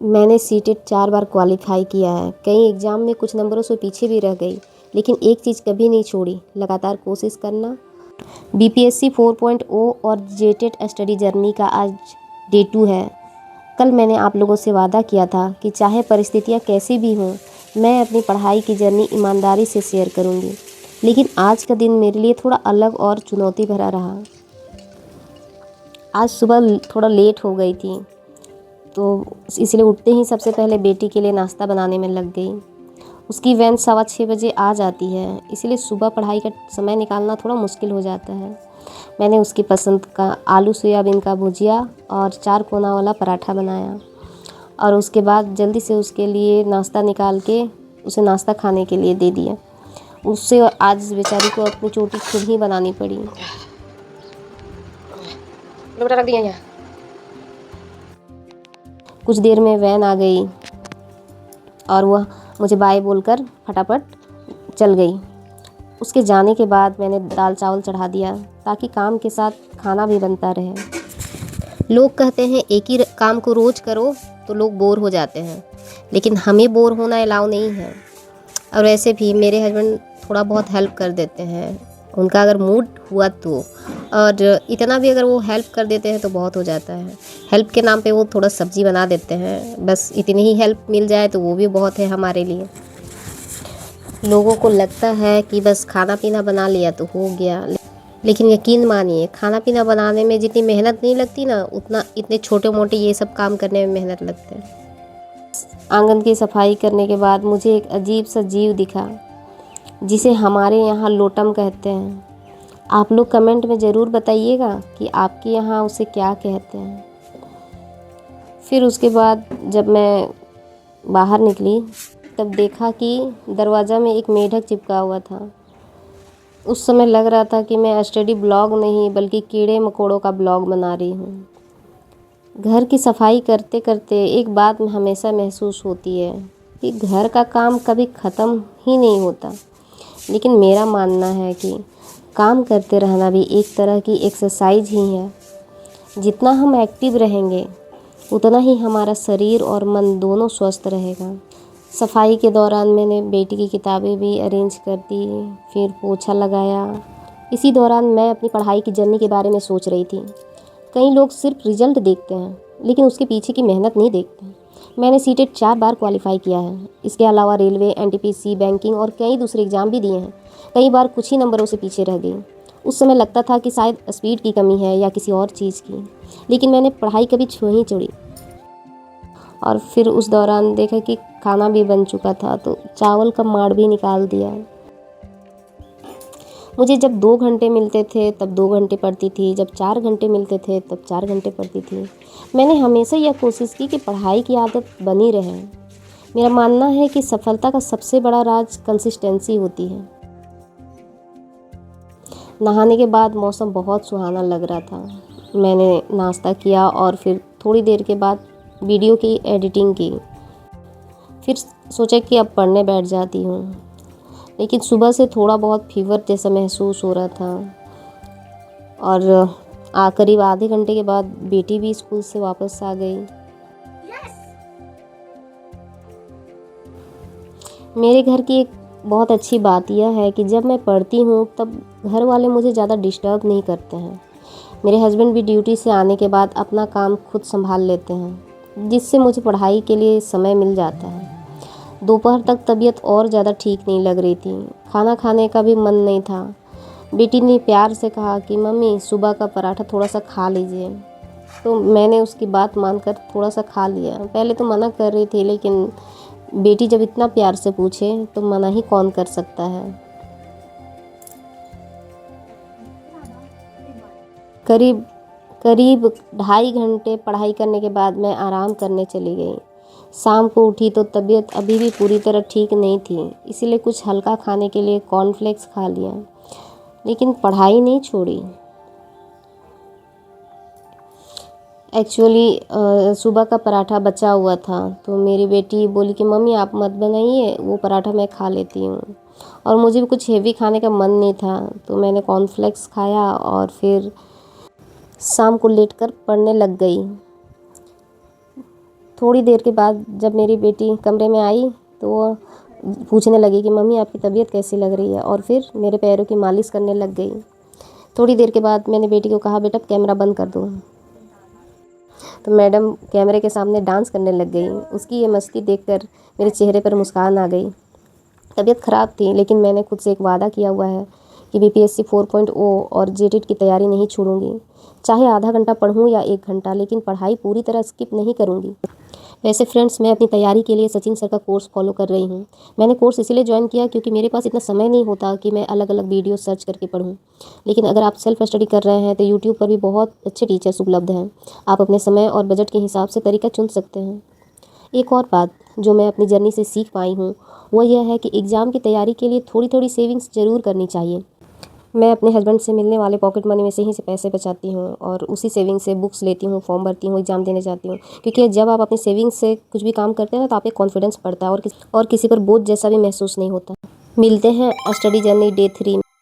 मैंने सीटेट 4 बार क्वालिफ़ाई किया है। कई एग्ज़ाम में कुछ नंबरों से पीछे भी रह गई, लेकिन एक चीज़ कभी नहीं छोड़ी, लगातार कोशिश करना। बीपीएससी 4.0 और जेटेट स्टडी जर्नी का आज डे 2 है। कल मैंने आप लोगों से वादा किया था कि चाहे परिस्थितियाँ कैसी भी हों, मैं अपनी पढ़ाई की जर्नी ईमानदारी से शेयर करूँगी। लेकिन आज का दिन मेरे लिए थोड़ा अलग और चुनौती भरा रहा। आज सुबह थोड़ा लेट हो गई थी, तो इसलिए उठते ही सबसे पहले बेटी के लिए नाश्ता बनाने में लग गई। उसकी वैन 6:15 बजे आ जाती है, इसलिए सुबह पढ़ाई का समय निकालना थोड़ा मुश्किल हो जाता है। मैंने उसकी पसंद का आलू सोयाबीन का भुजिया और 4 कोना वाला पराठा बनाया और उसके बाद जल्दी से उसके लिए नाश्ता निकाल के उसे नाश्ता खाने के लिए दे दिया। उससे आज बेचारी को अपनी चोटी खुद ही बनानी पड़ी। बेटा रख दिया यहाँ। कुछ देर में वैन आ गई और वह मुझे बाय बोलकर फटाफट चल गई। उसके जाने के बाद मैंने दाल चावल चढ़ा दिया ताकि काम के साथ खाना भी बनता रहे। लोग कहते हैं एक ही काम को रोज़ करो तो लोग बोर हो जाते हैं, लेकिन हमें बोर होना अलाउ नहीं है। और वैसे भी मेरे हस्बैंड थोड़ा बहुत हेल्प कर देते हैं, उनका अगर मूड हुआ तो, और इतना भी अगर वो हेल्प कर देते हैं तो बहुत हो जाता है। हेल्प के नाम पे वो थोड़ा सब्जी बना देते हैं, बस इतनी ही हेल्प मिल जाए तो वो भी बहुत है हमारे लिए। लोगों को लगता है कि बस खाना पीना बना लिया तो हो गया, लेकिन यकीन मानिए खाना पीना बनाने में जितनी मेहनत नहीं लगती ना, उतना इतने छोटे मोटे ये सब काम करने में मेहनत लगते हैं। आंगन की सफाई करने के बाद मुझे एक अजीब सा जीव दिखा, जिसे हमारे यहाँ लोटम कहते हैं। आप लोग कमेंट में ज़रूर बताइएगा कि आपके यहाँ उसे क्या कहते हैं। फिर उसके बाद जब मैं बाहर निकली तब देखा कि दरवाज़ा में एक मेढक चिपका हुआ था। उस समय लग रहा था कि मैं स्टडी ब्लॉग नहीं बल्कि कीड़े मकोड़ों का ब्लॉग बना रही हूँ। घर की सफाई करते करते एक बात हमेशा महसूस होती है कि घर का काम कभी ख़त्म ही नहीं होता। लेकिन मेरा मानना है कि काम करते रहना भी एक तरह की एक्सरसाइज ही है। जितना हम एक्टिव रहेंगे उतना ही हमारा शरीर और मन दोनों स्वस्थ रहेगा। सफाई के दौरान मैंने बेटी की किताबें भी अरेंज कर दी, फिर पोछा लगाया। इसी दौरान मैं अपनी पढ़ाई की जर्नी के बारे में सोच रही थी। कई लोग सिर्फ रिजल्ट देखते हैं, लेकिन उसके पीछे की मेहनत नहीं देखते। मैंने सीटेट 4 बार क्वालिफ़ाई किया है। इसके अलावा रेलवे, एनटीपीसी, बैंकिंग और कई दूसरे एग्ज़ाम भी दिए हैं। कई बार कुछ ही नंबरों से पीछे रह गई। उस समय लगता था कि शायद स्पीड की कमी है या किसी और चीज़ की, लेकिन मैंने पढ़ाई कभी नहीं छोड़ी। और फिर उस दौरान देखा कि खाना भी बन चुका था, तो चावल का माड़ भी निकाल दिया। मुझे जब 2 घंटे मिलते थे तब 2 घंटे पढ़ती थी, जब 4 घंटे मिलते थे तब 4 घंटे पढ़ती थी। मैंने हमेशा यह कोशिश की कि पढ़ाई की आदत बनी रहे। मेरा मानना है कि सफलता का सबसे बड़ा राज कंसिस्टेंसी होती है। नहाने के बाद मौसम बहुत सुहाना लग रहा था। मैंने नाश्ता किया और फिर थोड़ी देर के बाद वीडियो की एडिटिंग की। फिर सोचा कि अब पढ़ने बैठ जाती हूँ, लेकिन सुबह से थोड़ा बहुत फीवर जैसा महसूस हो रहा था। और करीब आधे घंटे के बाद बेटी भी स्कूल से वापस आ गई। मेरे घर की एक बहुत अच्छी बात यह है कि जब मैं पढ़ती हूँ तब घर वाले मुझे ज़्यादा डिस्टर्ब नहीं करते हैं। मेरे हस्बैंड भी ड्यूटी से आने के बाद अपना काम खुद संभाल लेते हैं, जिससे मुझे पढ़ाई के लिए समय मिल जाता है। दोपहर तक तबीयत और ज़्यादा ठीक नहीं लग रही थी। खाना खाने का भी मन नहीं था। बेटी ने प्यार से कहा कि मम्मी सुबह का पराठा थोड़ा सा खा लीजिए, तो मैंने उसकी बात मानकर थोड़ा सा खा लिया। पहले तो मना कर रही थी, लेकिन बेटी जब इतना प्यार से पूछे तो मना ही कौन कर सकता है। करीब 2.5 घंटे पढ़ाई करने के बाद मैं आराम करने चली गई। शाम को उठी तो तबीयत अभी भी पूरी तरह ठीक नहीं थी, इसलिए कुछ हल्का खाने के लिए कॉर्नफ्लेक्स खा लिया, लेकिन पढ़ाई नहीं छोड़ी। एक्चुअली सुबह का पराठा बचा हुआ था, तो मेरी बेटी बोली कि मम्मी आप मत बनाइए, वो पराठा मैं खा लेती हूँ। और मुझे भी कुछ हेवी खाने का मन नहीं था, तो मैंने कॉर्नफ्लेक्स खाया और फिर शाम को लेटकर पढ़ने लग गई। थोड़ी देर के बाद जब मेरी बेटी कमरे में आई तो वो पूछने लगी कि मम्मी आपकी तबीयत कैसी लग रही है, और फिर मेरे पैरों की मालिश करने लग गई। थोड़ी देर के बाद मैंने बेटी को कहा बेटा कैमरा बंद कर दो, तो मैडम कैमरे के सामने डांस करने लग गई। उसकी ये मस्ती देखकर मेरे चेहरे पर मुस्कान आ गई। तबीयत ख़राब थी लेकिन मैंने खुद से एक वादा किया हुआ है कि बीपीएससी 4.0 और जेटेट की तैयारी नहीं छोड़ूंगी। चाहे आधा घंटा पढ़ूं या 1 घंटा, लेकिन पढ़ाई पूरी तरह स्किप नहीं करूंगी। वैसे फ्रेंड्स, मैं अपनी तैयारी के लिए सचिन सर का कोर्स फॉलो कर रही हूँ। मैंने कोर्स इसीलिए ज्वाइन किया क्योंकि मेरे पास इतना समय नहीं होता कि मैं अलग अलग वीडियो सर्च करके पढूं। लेकिन अगर आप सेल्फ स्टडी कर रहे हैं तो यूट्यूब पर भी बहुत अच्छे टीचर्स उपलब्ध हैं। आप अपने समय और बजट के हिसाब से तरीका चुन सकते हैं। एक और बात जो मैं अपनी जर्नी से सीख पाई हूँ वो यह है कि एग्ज़ाम की तैयारी के लिए थोड़ी थोड़ी सेविंग्स ज़रूर करनी चाहिए। मैं अपने हस्बैंड से मिलने वाले पॉकेट मनी में से ही से पैसे बचाती हूँ और उसी सेविंग से बुक्स लेती हूँ, फॉर्म भरती हूँ, एग्ज़ाम देने जाती हूँ। क्योंकि जब आप अपनी सेविंग्स से कुछ भी काम करते हैं ना तो आप एक कॉन्फिडेंस बढ़ता है और किसी पर बोझ जैसा भी महसूस नहीं होता। मिलते हैं स्टडी जर्नी डे 3 में।